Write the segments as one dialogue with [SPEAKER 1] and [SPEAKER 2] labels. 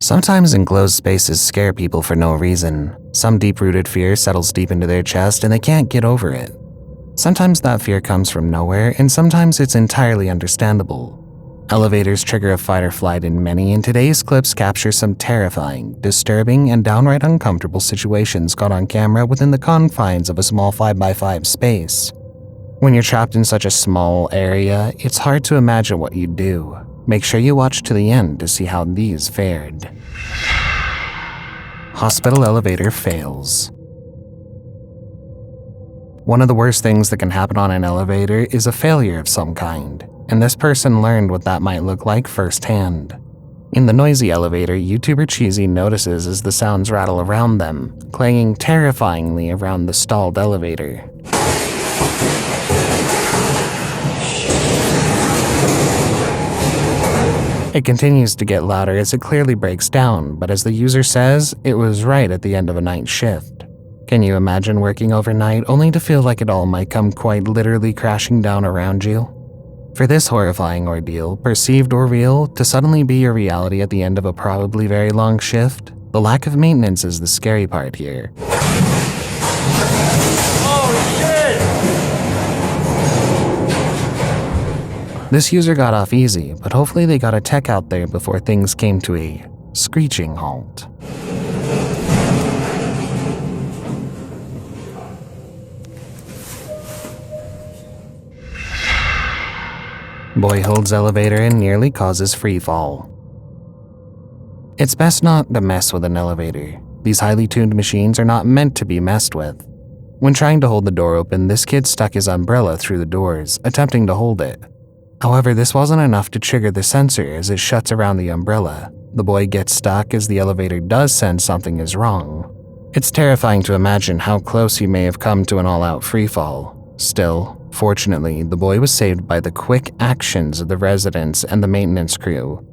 [SPEAKER 1] Sometimes enclosed spaces scare people for no reason. Some deep-rooted fear settles deep into their chest and they can't get over it. Sometimes that fear comes from nowhere, and sometimes it's entirely understandable. Elevators trigger a fight or flight in many, and today's clips capture some terrifying, disturbing, and downright uncomfortable situations caught on camera within the confines of a small 5x5 space. When you're trapped in such a small area, it's hard to imagine what you'd do. Make sure you watch to the end to see how these fared. Hospital elevator fails. One of the worst things that can happen on an elevator is a failure of some kind, and this person learned what that might look like firsthand. In the noisy elevator, YouTuber Cheesy notices as the sounds rattle around them, clanging terrifyingly around the stalled elevator. It continues to get louder as it clearly breaks down, but as the user says, it was right at the end of a night shift. Can you imagine working overnight only to feel like it all might come quite literally crashing down around you? For this horrifying ordeal, perceived or real, to suddenly be your reality at the end of a probably very long shift, the lack of maintenance is the scary part here. This user got off easy, but hopefully they got a tech out there before things came to a screeching halt. Boy holds elevator and nearly causes freefall. It's best not to mess with an elevator. These highly tuned machines are not meant to be messed with. When trying to hold the door open, this kid stuck his umbrella through the doors, attempting to hold it. However, this wasn't enough to trigger the sensor as it shuts around the umbrella. The boy gets stuck as the elevator does sense something is wrong. It's terrifying to imagine how close he may have come to an all-out freefall. Still, fortunately, the boy was saved by the quick actions of the residents and the maintenance crew.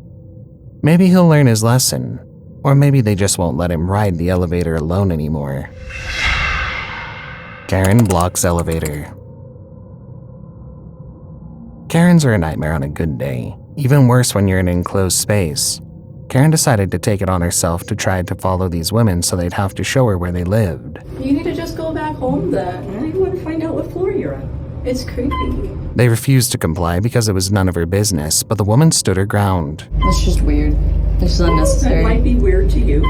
[SPEAKER 1] Maybe he'll learn his lesson, or maybe they just won't let him ride the elevator alone anymore. Karen blocks elevator. Karens are a nightmare on a good day, even worse when you're in an enclosed space. Karen decided to take it on herself to try to follow these women so they'd have to show her where they lived.
[SPEAKER 2] You need to just go back home then. I want to find out what floor you're on. It's creepy.
[SPEAKER 1] They refused to comply because it was none of her business, but the woman stood her ground.
[SPEAKER 3] That's just weird. It's just unnecessary.
[SPEAKER 2] It might be weird to you.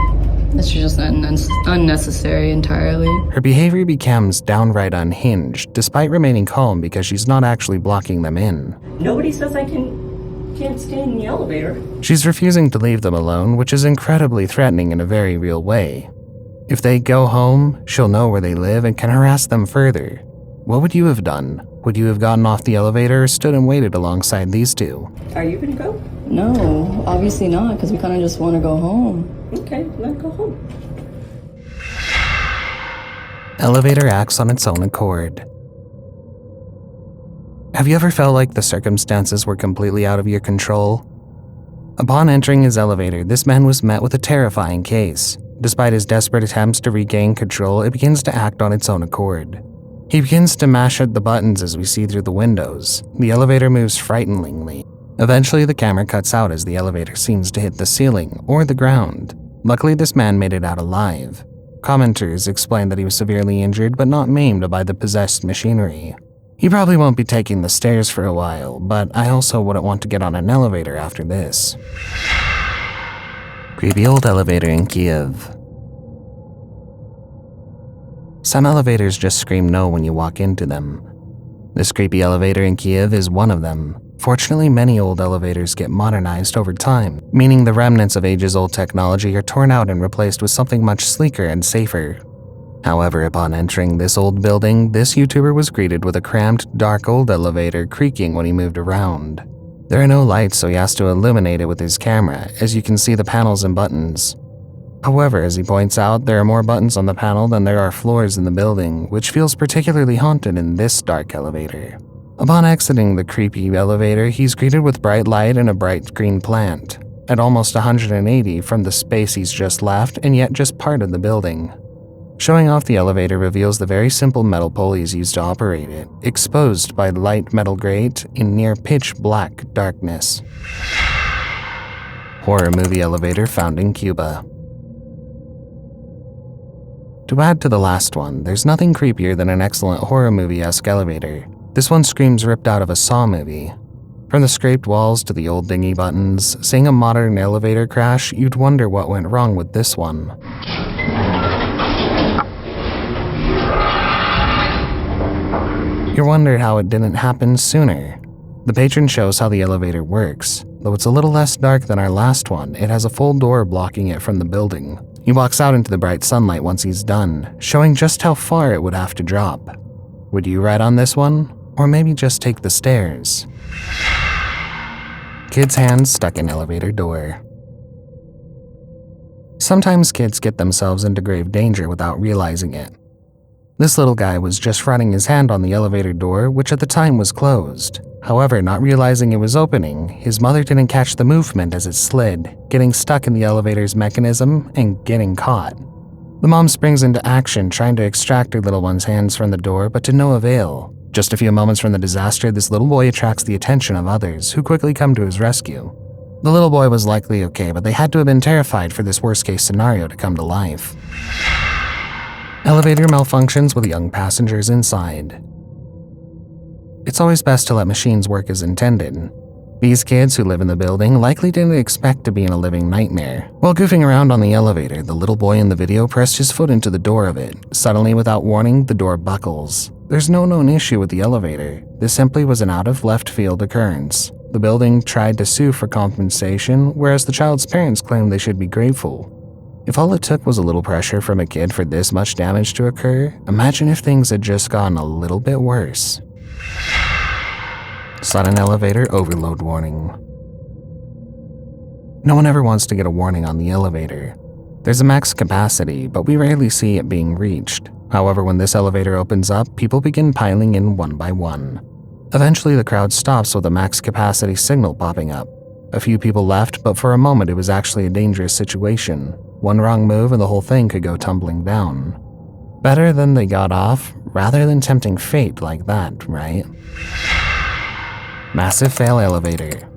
[SPEAKER 3] It's just unnecessary entirely.
[SPEAKER 1] Her behavior becomes downright unhinged, despite remaining calm because she's not actually blocking them in.
[SPEAKER 2] Nobody says I can't stay in the elevator.
[SPEAKER 1] She's refusing to leave them alone, which is incredibly threatening in a very real way. If they go home, she'll know where they live and can harass them further. What would you have done? Would you have gotten off the elevator or stood and waited alongside these two?
[SPEAKER 2] Are you gonna go?
[SPEAKER 3] No, obviously not, because we kind of just want to go home.
[SPEAKER 2] Okay, let's go home.
[SPEAKER 1] Elevator acts on its own accord. Have you ever felt like the circumstances were completely out of your control? Upon entering his elevator, this man was met with a terrifying case. Despite his desperate attempts to regain control, it begins to act on its own accord. He begins to mash at the buttons as we see through the windows. The elevator moves frighteningly. Eventually, the camera cuts out as the elevator seems to hit the ceiling or the ground. Luckily, this man made it out alive. Commenters explained that he was severely injured but not maimed by the possessed machinery. He probably won't be taking the stairs for a while, but I also wouldn't want to get on an elevator after this. Creepy old elevator in Kiev. Some elevators just scream no when you walk into them. This creepy elevator in Kiev is one of them. Fortunately, many old elevators get modernized over time, meaning the remnants of ages-old technology are torn out and replaced with something much sleeker and safer. However, upon entering this old building, this YouTuber was greeted with a cramped, dark old elevator creaking when he moved around. There are no lights, so he has to illuminate it with his camera, as you can see the panels and buttons. However, as he points out, there are more buttons on the panel than there are floors in the building, which feels particularly haunted in this dark elevator. Upon exiting the creepy elevator, he's greeted with bright light and a bright green plant, at almost 180 from the space he's just left and yet just part of the building. Showing off the elevator reveals the very simple metal pulleys used to operate it, exposed by light metal grate in near pitch black darkness. Horror movie elevator found in Cuba. To add to the last one, there's nothing creepier than an excellent horror movie-esque elevator. This one screams ripped out of a Saw movie. From the scraped walls to the old dingy buttons, seeing a modern elevator crash, you'd wonder what went wrong with this one. You wonder how it didn't happen sooner. The patron shows how the elevator works. Though it's a little less dark than our last one, it has a full door blocking it from the building. He walks out into the bright sunlight once he's done, showing just how far it would have to drop. Would you ride on this one? Or maybe just take the stairs? Kid's hands stuck in elevator door. Sometimes kids get themselves into grave danger without realizing it. This little guy was just running his hand on the elevator door, which at the time was closed. However, not realizing it was opening, his mother didn't catch the movement as it slid, getting stuck in the elevator's mechanism and getting caught. The mom springs into action, trying to extract her little one's hands from the door, but to no avail. Just a few moments from the disaster, this little boy attracts the attention of others, who quickly come to his rescue. The little boy was likely okay, but they had to have been terrified for this worst-case scenario to come to life. Elevator malfunctions with young passengers inside. It's always best to let machines work as intended. These kids who live in the building likely didn't expect to be in a living nightmare. While goofing around on the elevator, the little boy in the video pressed his foot into the door of it. Suddenly, without warning, the door buckles. There's no known issue with the elevator. This simply was an out-of-left-field occurrence. The building tried to sue for compensation, whereas the child's parents claimed they should be grateful. If all it took was a little pressure from a kid for this much damage to occur, imagine if things had just gotten a little bit worse. Sudden elevator overload warning. No one ever wants to get a warning on the elevator. There's a max capacity, but we rarely see it being reached. However, when this elevator opens up, people begin piling in one by one. Eventually, the crowd stops with a max capacity signal popping up. A few people left, but for a moment it was actually a dangerous situation. One wrong move and the whole thing could go tumbling down. Better than they got off, rather than tempting fate like that, right? Massive fail elevator.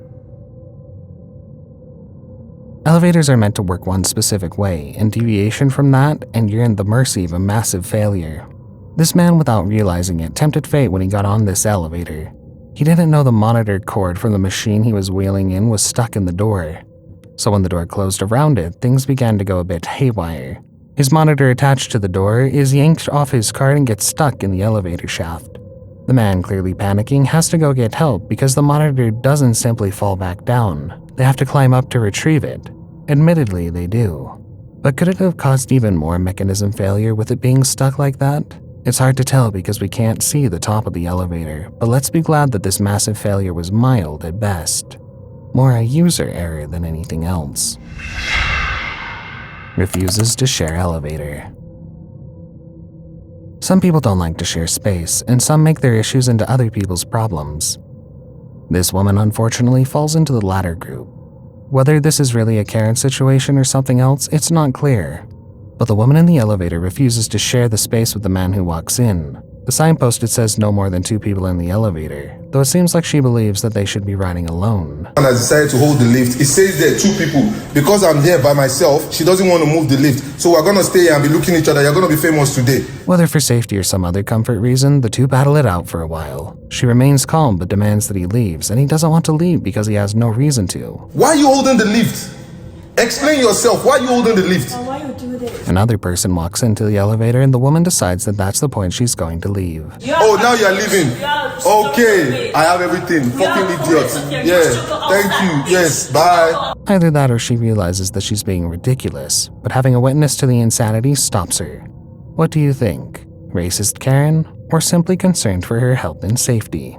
[SPEAKER 1] Elevators are meant to work one specific way, and deviation from that, and you're in the mercy of a massive failure. This man, without realizing it, tempted fate when he got on this elevator. He didn't know the monitor cord from the machine he was wheeling in was stuck in the door. So when the door closed around it, things began to go a bit haywire. His monitor attached to the door is yanked off his cart and gets stuck in the elevator shaft. The man, clearly panicking, has to go get help because the monitor doesn't simply fall back down. They have to climb up to retrieve it. Admittedly, they do. But could it have caused even more mechanism failure with it being stuck like that? It's hard to tell because we can't see the top of the elevator, but let's be glad that this massive failure was mild at best. More a user error than anything else. Refuses to share elevator. Some people don't like to share space, and some make their issues into other people's problems. This woman unfortunately falls into the latter group. Whether this is really a Karen situation or something else, it's not clear. But the woman in the elevator refuses to share the space with the man who walks in. The signpost, it says no more than 2 people in the elevator, though it seems like she believes that they should be riding alone.
[SPEAKER 4] And I decided to hold the lift. It says there 2 people. Because I'm here by myself, she doesn't want to move the lift. So we're going to stay here and be looking at each other. You're going to be famous today.
[SPEAKER 1] Whether for safety or some other comfort reason, the two battle it out for a while. She remains calm but demands that he leaves, and he doesn't want to leave because he has no reason to.
[SPEAKER 4] Why are you holding the lift? Explain yourself. Why are you holding the lift?
[SPEAKER 2] Why you do this?
[SPEAKER 1] Another person walks into the elevator and the woman decides that that's the point she's going to leave.
[SPEAKER 4] Oh, now you're leaving. Okay, I have everything. Fucking idiot. Yeah, thank you. Yes, bye.
[SPEAKER 1] Either that or she realizes that she's being ridiculous, but having a witness to the insanity stops her. What do you think? Racist Karen, or simply concerned for her health and safety?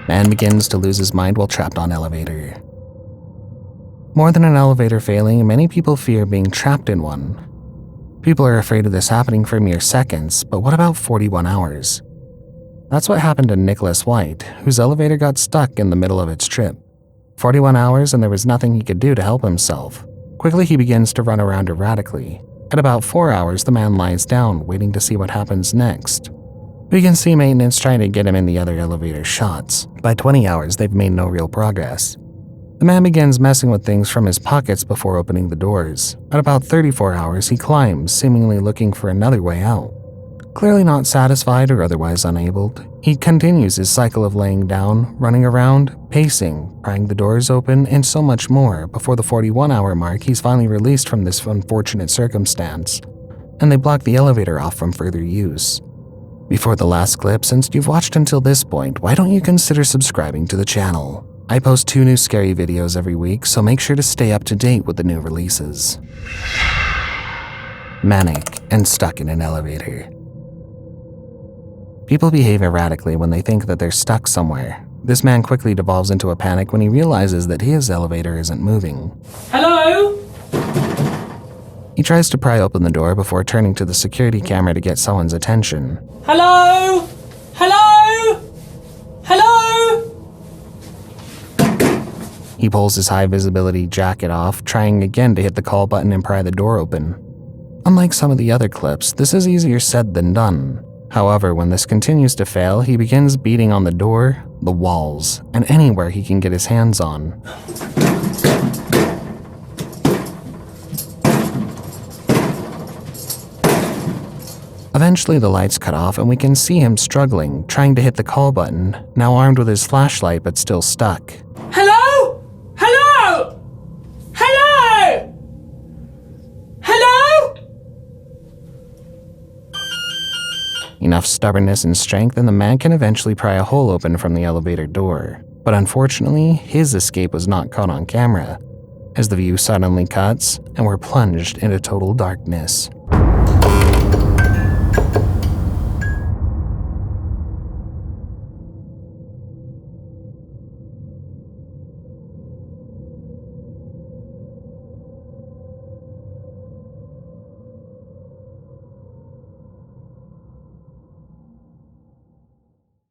[SPEAKER 1] Man begins to lose his mind while trapped on elevator. More than an elevator failing, many people fear being trapped in one. People are afraid of this happening for mere seconds, but what about 41 hours? That's what happened to Nicholas White, whose elevator got stuck in the middle of its trip. 41 hours and there was nothing he could do to help himself. Quickly he begins to run around erratically. At about 4 hours, the man lies down, waiting to see what happens next. We can see maintenance trying to get him in the other elevator shots. By 20 hours, they've made no real progress. The man begins messing with things from his pockets before opening the doors. At about 34 hours, he climbs, seemingly looking for another way out. Clearly not satisfied or otherwise unabled, he continues his cycle of laying down, running around, pacing, prying the doors open, and so much more. Before the 41-hour mark, he's finally released from this unfortunate circumstance, and they block the elevator off from further use. Before the last clip, since you've watched until this point, why don't you consider subscribing to the channel? I post 2 new scary videos every week, so make sure to stay up to date with the new releases. Manic and stuck in an elevator. People behave erratically when they think that they're stuck somewhere. This man quickly devolves into a panic when he realizes that his elevator isn't moving.
[SPEAKER 2] Hello?
[SPEAKER 1] He tries to pry open the door before turning to the security camera to get someone's attention.
[SPEAKER 2] Hello? Hello? Hello?
[SPEAKER 1] He pulls his high visibility jacket off, trying again to hit the call button and pry the door open. Unlike some of the other clips, this is easier said than done. However, when this continues to fail, he begins beating on the door, the walls, and anywhere he can get his hands on. Eventually, the lights cut off and we can see him struggling, trying to hit the call button, now armed with his flashlight but still stuck.
[SPEAKER 2] Hello? Hello? Hello? Hello?
[SPEAKER 1] Enough stubbornness and strength, and the man can eventually pry a hole open from the elevator door. But unfortunately, his escape was not caught on camera, as the view suddenly cuts and we're plunged into total darkness.